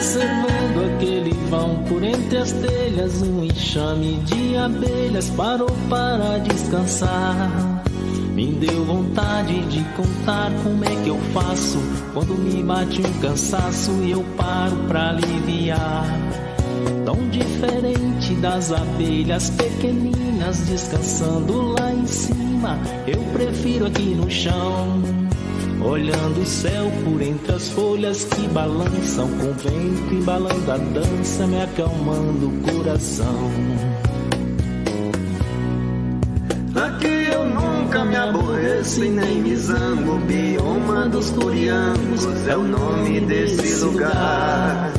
observando aquele vão por entre as telhas, um enxame de abelhas parou para descansar. Me deu vontade de contar como é que eu faço quando me bate um cansaço e eu paro pra aliviar. Tão diferente das abelhas pequeninas descansando lá em cima, eu prefiro aqui no chão, olhando o céu por entre as folhas que balançam, com o vento embalando a dança, me acalmando o coração. Aqui eu nunca me aborreço e nem me zango, o bioma dos coreanos é o nome desse lugar.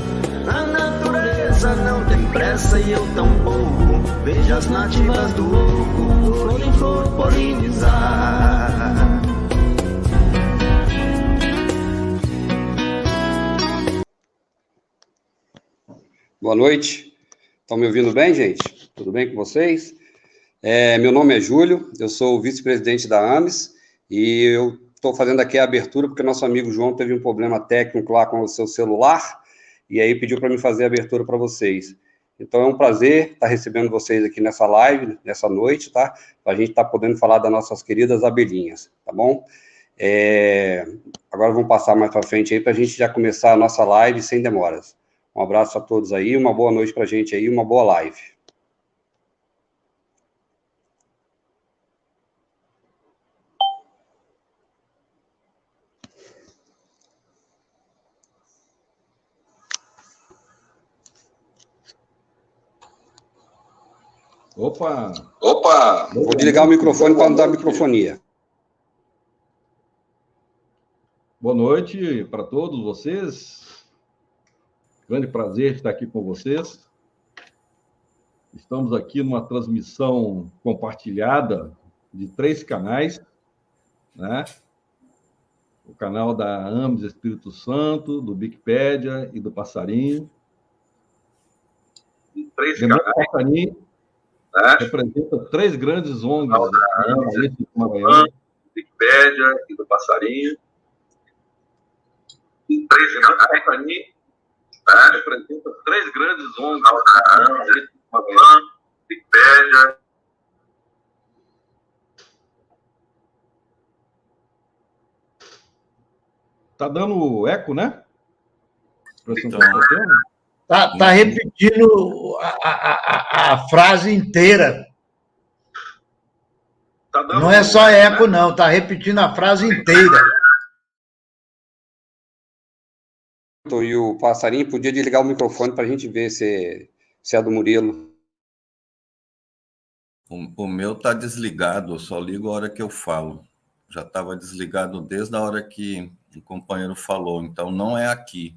A natureza não tem pressa e eu tão pouco, vejo as nativas do oco, flor em flor polinizar. Boa noite, estão me ouvindo bem, gente? Tudo bem com vocês? Meu nome é Júlio, eu sou o vice-presidente da AMES e eu estou fazendo aqui a abertura porque nosso amigo João teve um problema técnico lá com o seu celular e aí pediu para mim fazer a abertura para vocês. Então é um prazer estar recebendo vocês aqui nessa live, nessa noite, tá? Para a gente estar podendo falar das nossas queridas abelhinhas, tá bom? Agora vamos passar mais para frente aí para a gente já começar a nossa live sem demoras. Um abraço a todos aí, uma boa noite para a gente aí, uma boa live. Opa! Vou desligar o microfone para não dar microfonia. Boa noite para todos vocês. Grande prazer estar aqui com vocês. Estamos aqui numa transmissão compartilhada de 3 canais, né? O canal da AMES Espírito Santo, do Wikipédia e do Passarinho. 3 canais. O Passarinho representa 3 grandes ONGs da AMES, do Wikipédia e do Passarinho. 3 canais. Representa 3 grandes ONGs da AMES, Wikipédia. Tá dando eco, né? Tá repetindo a frase inteira. Não é só eco, não. Tá repetindo a frase inteira. E o Passarinho podia desligar o microfone para a gente ver se é do Murilo. O meu tá desligado, eu só ligo a hora que eu falo. Já estava desligado desde a hora que o companheiro falou, então não é aqui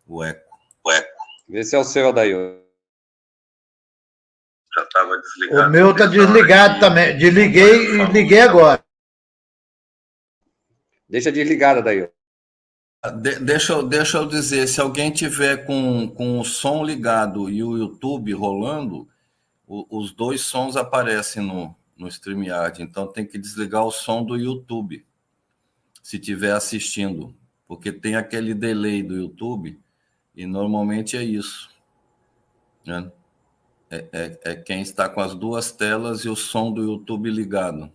o eco. Vê se é o seu, Adair. Já estava desligado. O meu tá desligado também. Desliguei e liguei agora. Deixa desligado, Adair. Deixa eu dizer, se alguém tiver com o som ligado e o YouTube rolando, os 2 sons aparecem no StreamYard, então tem que desligar o som do YouTube, se estiver assistindo, porque tem aquele delay do YouTube, e normalmente é isso, né? É quem está com as 2 telas e o som do YouTube ligado,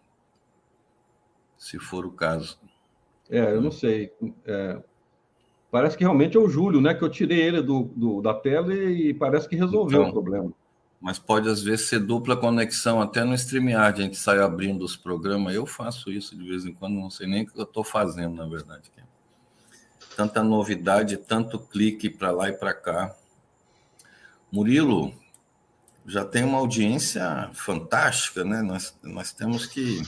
se for o caso. Eu não sei. Parece que realmente é o Júlio, né? Que eu tirei ele da tela e parece que resolveu o problema. Mas pode, às vezes, ser dupla conexão. Até no StreamYard a gente sai abrindo os programas. Eu faço isso de vez em quando, não sei nem o que eu estou fazendo, na verdade. Tanta novidade, tanto clique para lá e para cá. Murilo, já tem uma audiência fantástica, né? Nós temos que...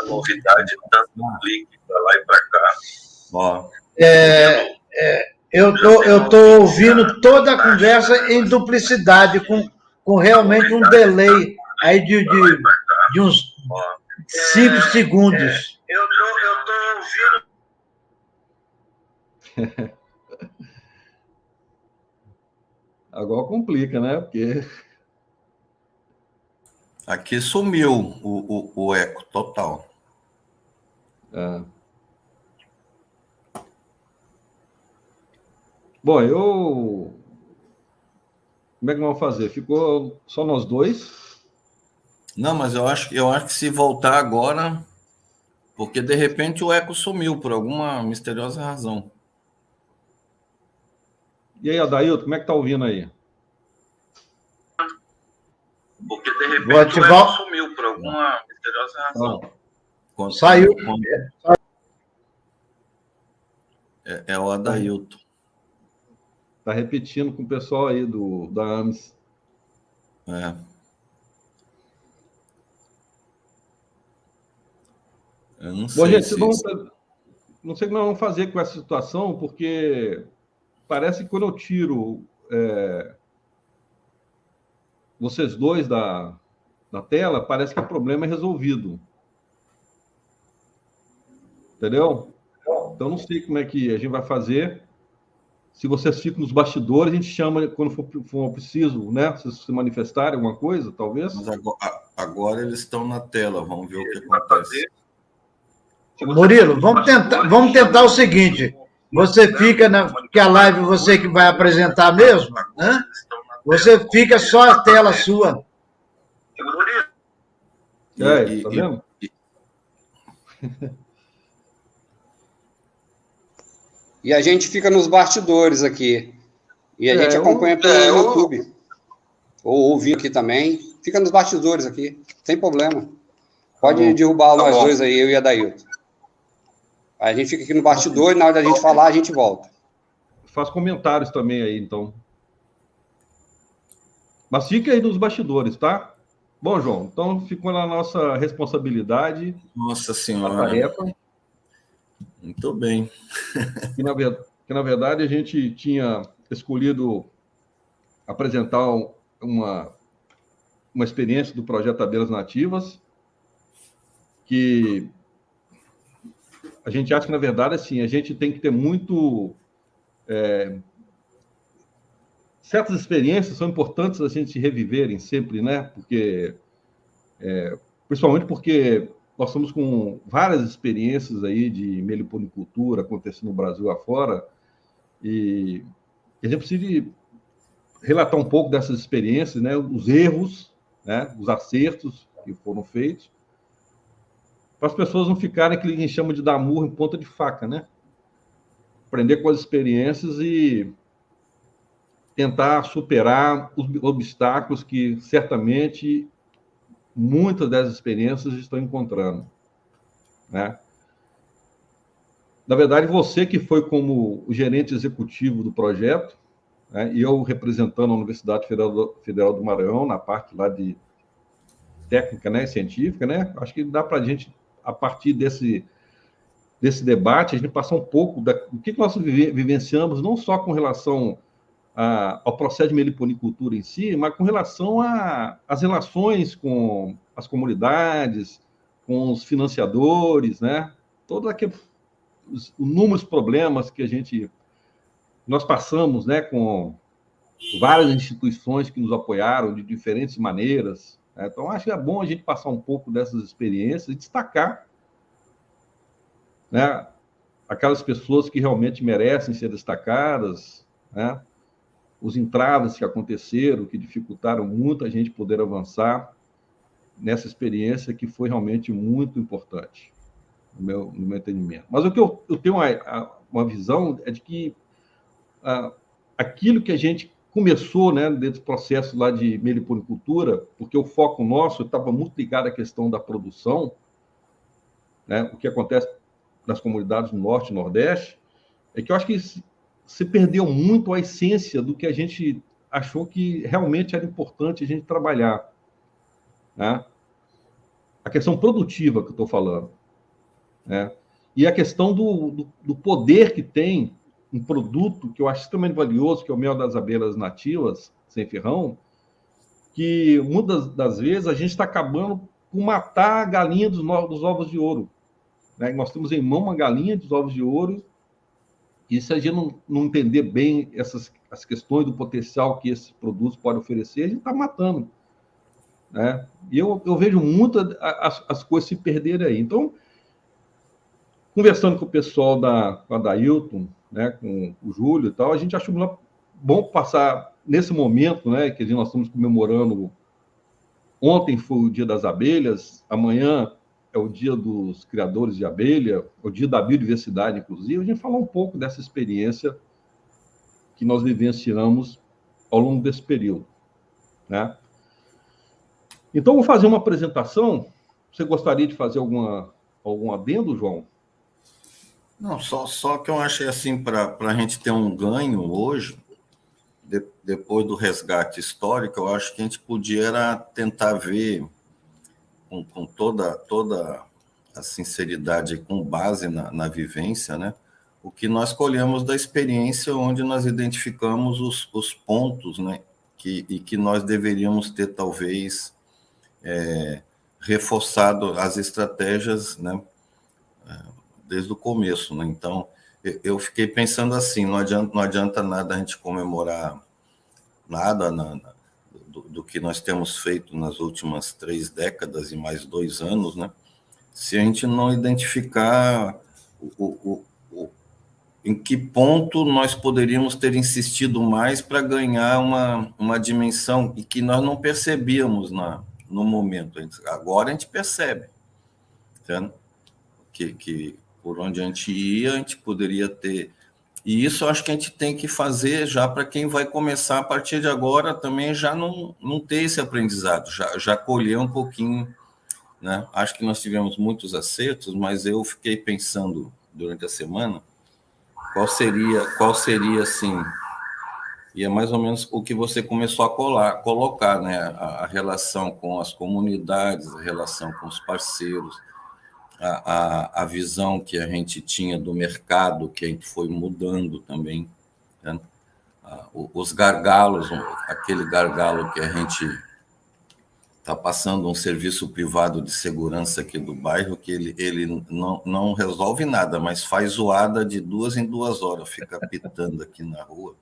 Novidade, tanto clique para lá e para cá. Ó. Eu tô ouvindo toda a conversa em duplicidade, com realmente um delay aí de uns 5 segundos. Eu tô ouvindo. Agora complica, né? Porque... Aqui sumiu o eco total. Bom, como é que vamos fazer? Ficou só nós dois? Não, mas eu acho que se voltar agora, porque de repente o eco sumiu por alguma misteriosa razão. E aí, Adailton, como é que tá ouvindo aí? Porque de repente o eco sumiu por alguma misteriosa razão. Saiu. É o Adailton. Tá repetindo com o pessoal aí da AMS. Eu não sei. Bom, gente, não sei o que nós vamos fazer com essa situação, porque parece que quando eu tiro vocês dois da tela, parece que o problema é resolvido. Entendeu? Então, não sei como é que a gente vai fazer. Se vocês ficam nos bastidores, a gente chama quando for preciso, né? Se manifestarem alguma coisa, talvez. Mas agora eles estão na tela, vamos ver o que acontece. Murilo, vamos tentar o seguinte. Você fica que a live você que vai apresentar mesmo, né? Você fica só a tela sua. Tá vendo? E a gente fica nos bastidores aqui. E a gente acompanha pelo YouTube. Ou ouvir aqui também. Fica nos bastidores aqui, sem problema. Pode derrubar nós dois aí, eu e a Adailton. A gente fica aqui no bastidor e na hora da gente falar, a gente volta. Faz comentários também aí, então. Mas fica aí nos bastidores, tá? Bom, João, então ficou na nossa responsabilidade. Nossa Senhora. A tarefa. Muito bem. Que, na verdade, a gente tinha escolhido apresentar uma experiência do projeto Abelhas Nativas, que a gente acha que, na verdade, assim, a gente tem que ter muito... certas experiências são importantes a gente reviverem sempre, né? Porque, principalmente porque nós estamos com várias experiências aí de meliponicultura acontecendo no Brasil afora, e a gente precisa relatar um pouco dessas experiências, né? Os erros, né? Os acertos que foram feitos, para as pessoas não ficarem aquilo que a gente chama de dar murro em ponta de faca, né? Aprender com as experiências e tentar superar os obstáculos que certamente muitas dessas experiências estão encontrando, né? Na verdade, você que foi como o gerente executivo do projeto, né, e eu representando a Universidade Federal do Maranhão, na parte lá de técnica, né, científica, né? Acho que dá para a gente, a partir desse debate, a gente passar um pouco do que nós vivenciamos, não só com relação ao processo de meliponicultura em si, mas com relação às relações com as comunidades, com os financiadores, né? Todos os inúmeros problemas que nós passamos, né? Com várias instituições que nos apoiaram de diferentes maneiras, né? Então, acho que é bom a gente passar um pouco dessas experiências e destacar, né? Aquelas pessoas que realmente merecem ser destacadas, né? Os entraves que aconteceram, que dificultaram muito a gente poder avançar nessa experiência que foi realmente muito importante, no meu entendimento. Mas o que eu tenho uma visão é de que aquilo que a gente começou, né, desse processo lá de meliponicultura, porque o foco nosso estava muito ligado à questão da produção, né, o que acontece nas comunidades do Norte e Nordeste, é que eu acho que se perdeu muito a essência do que a gente achou que realmente era importante a gente trabalhar, né? A questão produtiva que eu estou falando, né? E a questão do poder que tem um produto que eu acho extremamente valioso, que é o mel das abelhas nativas, sem ferrão, que muitas das vezes a gente está acabando por matar a galinha dos ovos de ouro, né? Nós temos em mão uma galinha dos ovos de ouro. E se a gente não entender bem as questões do potencial que esse produto pode oferecer, a gente está matando, né? E eu vejo muitas as coisas se perderem aí. Então, conversando com o pessoal da Adailton, né, com o Júlio e tal, a gente achou bom passar nesse momento, né, que nós estamos comemorando. Ontem foi o Dia das Abelhas, amanhã é o Dia dos Criadores de Abelha, o Dia da Biodiversidade, inclusive, a gente falar um pouco dessa experiência que nós vivenciamos ao longo desse período, né? Então, vou fazer uma apresentação. Você gostaria de fazer algum adendo, João? Não, só que eu achei assim, para a gente ter um ganho hoje, depois do resgate histórico, eu acho que a gente podia tentar ver com toda a sinceridade, com base na vivência, né, o que nós colhemos da experiência, onde nós identificamos os pontos, né, que nós deveríamos ter, talvez, reforçado as estratégias, né, desde o começo, né? Então, eu fiquei pensando assim, não adianta nada a gente comemorar nada do que nós temos feito nas últimas 3 décadas e mais 2 anos, né? Se a gente não identificar em que ponto nós poderíamos ter insistido mais para ganhar uma dimensão e que nós não percebíamos no momento. Agora a gente percebe, entende? Que por onde a gente ia, a gente poderia ter. E isso eu acho que a gente tem que fazer já para quem vai começar a partir de agora também já não ter esse aprendizado, já colher um pouquinho, né? Acho que nós tivemos muitos acertos, mas eu fiquei pensando durante a semana qual seria assim, e é mais ou menos o que você começou a colocar, né? A relação com as comunidades, a relação com os parceiros, a visão que a gente tinha do mercado, que a gente foi mudando também, né? Os gargalos, aquele gargalo que a gente está passando um serviço privado de segurança aqui do bairro, que ele não resolve nada, mas faz zoada de 2 em 2 horas, fica pitando aqui na rua.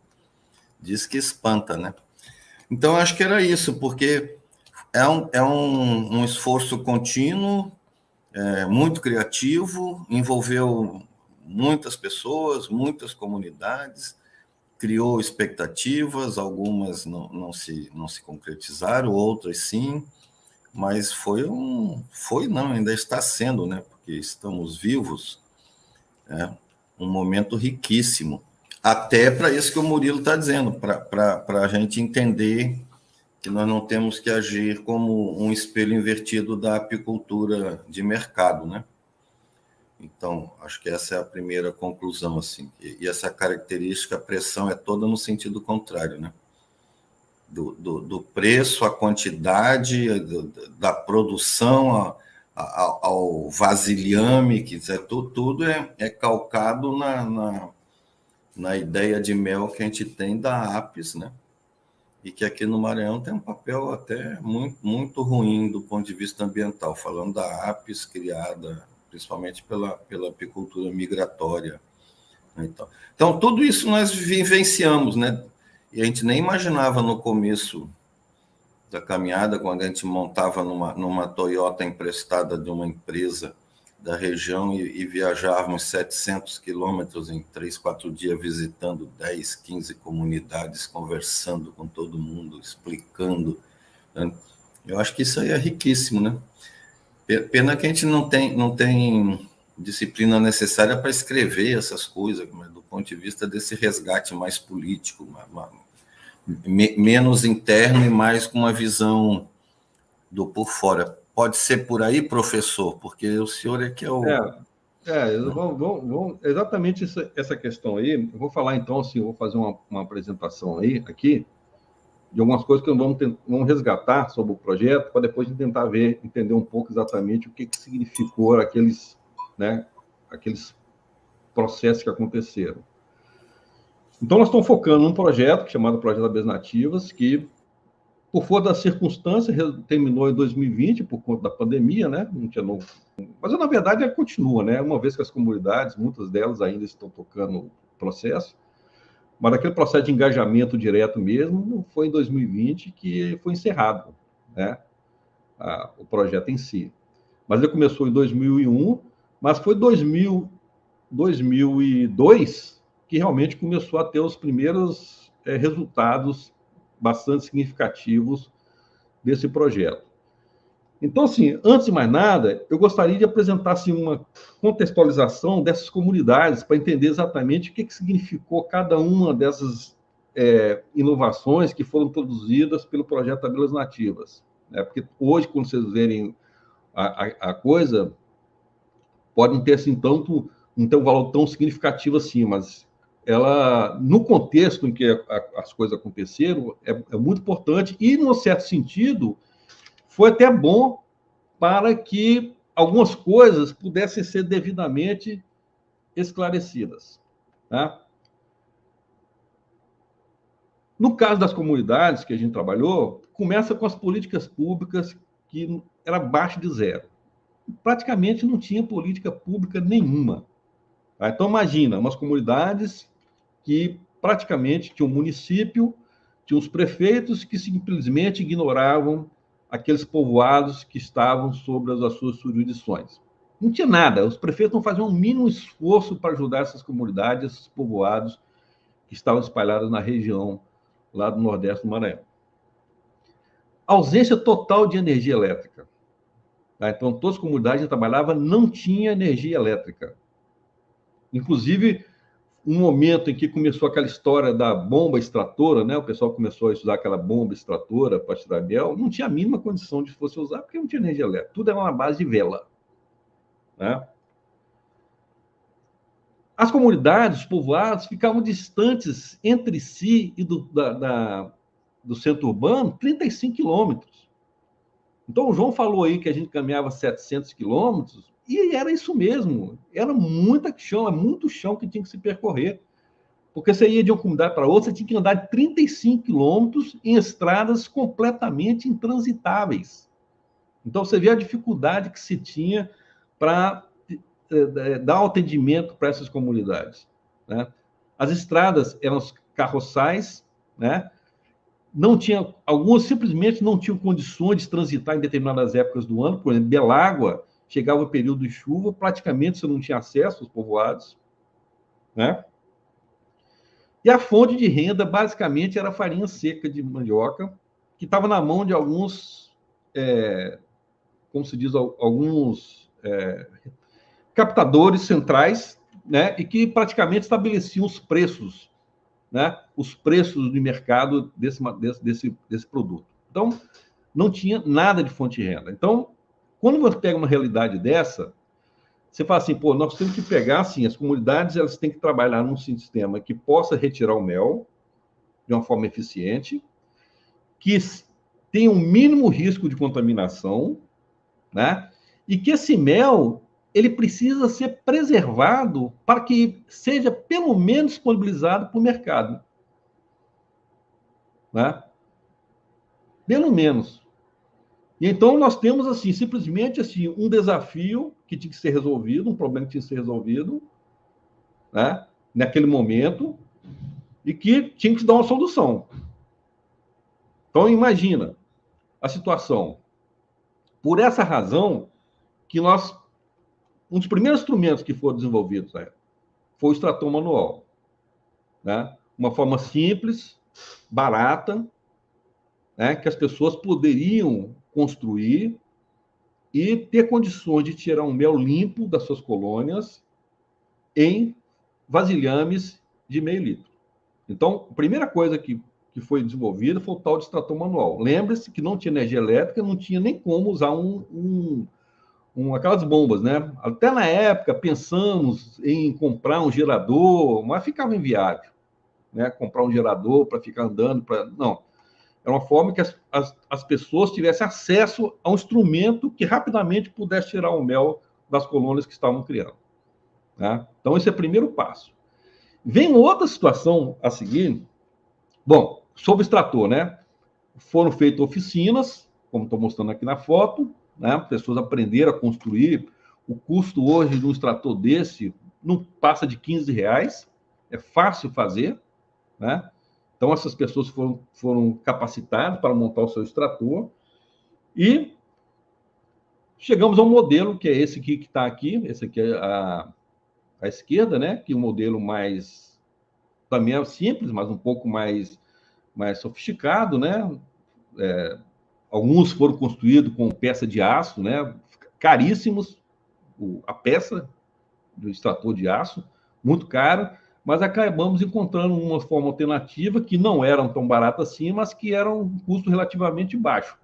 Diz que espanta, né? Então, acho que era isso, porque é um esforço contínuo, muito criativo, envolveu muitas pessoas, muitas comunidades, criou expectativas, algumas não se concretizaram, outras sim, mas ainda está sendo, né? Porque estamos vivos, um momento riquíssimo, até para isso que o Murilo está dizendo, para a gente entender que nós não temos que agir como um espelho invertido da apicultura de mercado, né? Então, acho que essa é a primeira conclusão, assim. E essa característica, a pressão é toda no sentido contrário, né? Do preço, à quantidade, da produção ao vasilhame, que tudo é calcado na ideia de mel que a gente tem da Apis, né? E que aqui no Maranhão tem um papel até muito, muito ruim do ponto de vista ambiental, falando da Apis criada principalmente pela apicultura migratória, né? Então, tudo isso nós vivenciamos, né? E a gente nem imaginava no começo da caminhada, quando a gente montava numa Toyota emprestada de uma empresa da região e viajávamos 700 quilômetros em 3, 4 dias, visitando 10, 15 comunidades, conversando com todo mundo, explicando, né? Eu acho que isso aí é riquíssimo, né? Pena que a gente não tem disciplina necessária para escrever essas coisas, mas do ponto de vista desse resgate mais político, menos interno e mais com uma visão do por fora. Pode ser por aí, professor, porque o senhor é que é o... Exatamente essa questão aí. Eu vou falar, então, assim, eu vou fazer uma apresentação aqui, de algumas coisas que vamos resgatar sobre o projeto, para depois tentar entender um pouco exatamente o que significou aqueles processos que aconteceram. Então, nós estamos focando num projeto chamado Projeto Abelhas Nativas, que, por força das circunstâncias, terminou em 2020, por conta da pandemia, né? Não tinha novo. Mas, na verdade, ela continua, né? Uma vez que as comunidades, muitas delas ainda estão tocando o processo, mas aquele processo de engajamento direto mesmo foi em 2020 que foi encerrado, né? O projeto em si. Mas ele começou em 2001, mas foi 2002 que realmente começou a ter os primeiros resultados bastante significativos desse projeto. Então, assim, antes de mais nada, eu gostaria de apresentar assim, uma contextualização dessas comunidades para entender exatamente o que significou cada uma dessas inovações que foram produzidas pelo projeto Abelhas Nativas. Porque hoje, quando vocês verem a coisa, pode não ter assim, não ter um valor tão significativo assim, mas ela, no contexto em que as coisas aconteceram, é muito importante e, num certo sentido, foi até bom para que algumas coisas pudessem ser devidamente esclarecidas. Tá? No caso das comunidades que a gente trabalhou, começa com as políticas públicas que era abaixo de zero. Praticamente não tinha política pública nenhuma. Tá? Então, imagina, umas comunidades que praticamente tinha um município, tinha os prefeitos que simplesmente ignoravam aqueles povoados que estavam sobre as suas jurisdições. Não tinha nada, os prefeitos não faziam o mínimo esforço para ajudar essas comunidades, esses povoados que estavam espalhados na região lá do Nordeste do Maranhão. Ausência total de energia elétrica. Tá? Então, todas as comunidades que trabalhavam não tinham energia elétrica. Inclusive, um momento em que começou aquela história da bomba extratora, né? O pessoal começou a estudar aquela bomba extratora para tirar mel, não tinha a mínima condição de fosse usar, porque não tinha energia elétrica. Tudo era na base de vela. Né? As comunidades, os povoados, ficavam distantes entre si e do centro urbano 35 quilômetros. Então, o João falou aí que a gente caminhava 700 quilômetros, e era isso mesmo. Era muito chão que tinha que se percorrer. Porque você ia de uma comunidade para outra, você tinha que andar 35 quilômetros em estradas completamente intransitáveis. Então, você vê a dificuldade que se tinha para dar atendimento para essas comunidades. Né? As estradas eram carroçais, né? Não tinha, algumas simplesmente não tinham condições de transitar em determinadas épocas do ano. Por exemplo, Belágua, chegava o período de chuva, praticamente você não tinha acesso aos povoados. Né? E a fonte de renda, basicamente, era a farinha seca de mandioca, que estava na mão de alguns, como se diz, alguns captadores centrais, né? E que praticamente estabeleciam os preços, né? Os preços de mercado desse produto. Então, não tinha nada de fonte de renda. Então, quando você pega uma realidade dessa, você fala assim, pô, nós temos que pegar, assim, as comunidades, elas têm que trabalhar num sistema que possa retirar o mel de uma forma eficiente, que tenha um mínimo risco de contaminação, né? E que esse mel, ele precisa ser preservado para que seja, pelo menos, disponibilizado para o mercado. Né? Pelo menos. E então nós temos assim, simplesmente assim, um desafio que tinha que ser resolvido, um problema que tinha que ser resolvido, né, naquele momento, e que tinha que dar uma solução. Então imagina a situação. Por essa razão que um dos primeiros instrumentos que foram desenvolvidos foi o extrator manual, né? Uma forma simples, barata, né, que as pessoas poderiam construir e ter condições de tirar um mel limpo das suas colônias em vasilhames de meio litro. Então, a primeira coisa que foi desenvolvida foi o tal de extrator manual. Lembre-se que não tinha energia elétrica, não tinha nem como usar aquelas bombas, né? Até na época pensamos em comprar um gerador, mas ficava inviável, né? Comprar um gerador para ficar andando, não. Era uma forma que as pessoas tivessem acesso a um instrumento que rapidamente pudesse tirar o mel das colônias que estavam criando. Né? Então, esse é o primeiro passo. Vem outra situação a seguir. Bom, sobre o extrator, né? Foram feitas oficinas, como estou mostrando aqui na foto, né? Pessoas aprenderam a construir. O custo hoje de um extrator desse não passa de R$15. É fácil fazer, né? Então, essas pessoas foram capacitadas para montar o seu extrator e chegamos a um modelo que é esse aqui que está aqui, esse aqui é à esquerda, né? Que é um modelo mais também é simples, mas um pouco mais sofisticado, né? Alguns foram construídos com peça de aço, né? Caríssimos, a peça do extrator de aço, muito caro, mas acabamos encontrando uma forma alternativa que não eram tão barata assim, mas que era um custo relativamente baixo,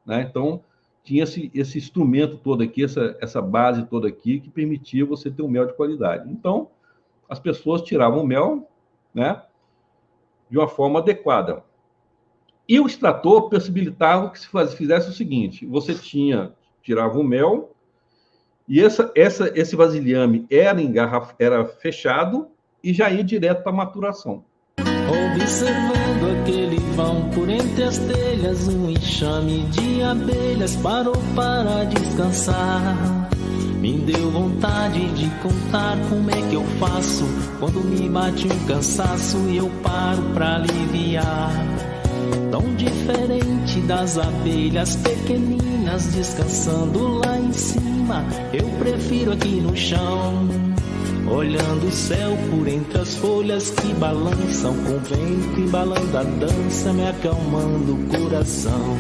né? Então, tinha esse instrumento todo aqui, essa base toda aqui, que permitia você ter um mel de qualidade. Então, as pessoas tiravam o mel, né, de uma forma adequada. E o extrator possibilitava que se fizesse o seguinte: você tirava o mel, e esse vasilhame era fechado e já ia direto para a maturação. Observando aquele vão por entre as telhas, um enxame de abelhas parou para descansar. Me deu vontade de contar como é que eu faço quando me bate um cansaço e eu paro para aliviar. Tão diferente das abelhas pequeninas descansando lá em cima, eu prefiro aqui no chão, olhando o céu por entre as folhas que balançam, com o vento embalando a dança, me acalmando o coração.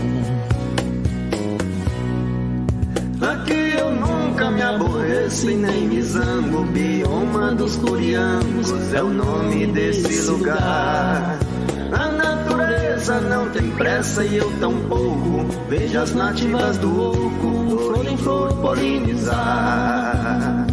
Aqui eu nunca me aborreço e nem me zango, o bioma dos curiangos é o nome desse lugar. A natureza não tem pressa e eu tampouco, vejo as nativas do oco, flor em flor polinizar.